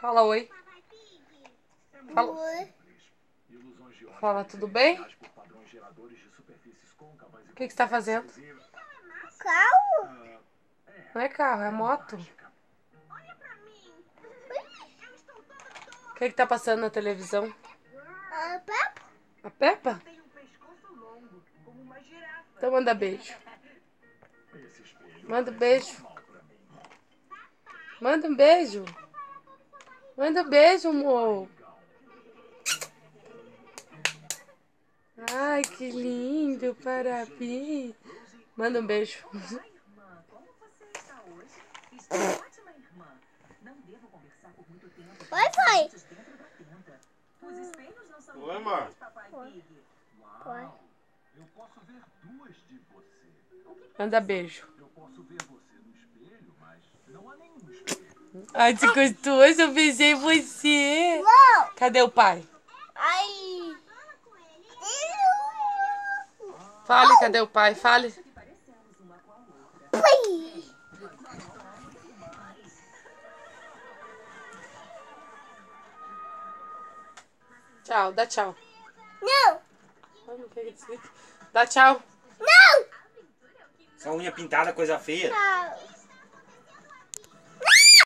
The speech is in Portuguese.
Fala oi. Fala. Oi. Fala, tudo bem? O que você tá fazendo? Carro? Não é carro, é moto. O que tá passando na televisão? A Peppa? A Peppa? Então manda beijo. Manda um beijo. Manda um beijo. Manda um beijo, amor. Ai, que lindo. Parabéns. Manda um beijo. Oi, pai. Oi, amor. Oi. Manda beijo. Ai, você gostou? Eu beijei você. Não. Cadê o pai? Ai. Fale, cadê o pai? Fale. Pai. Tchau, dá tchau. Não. Dá tchau. Não. Essa unha pintada, coisa feia. Não.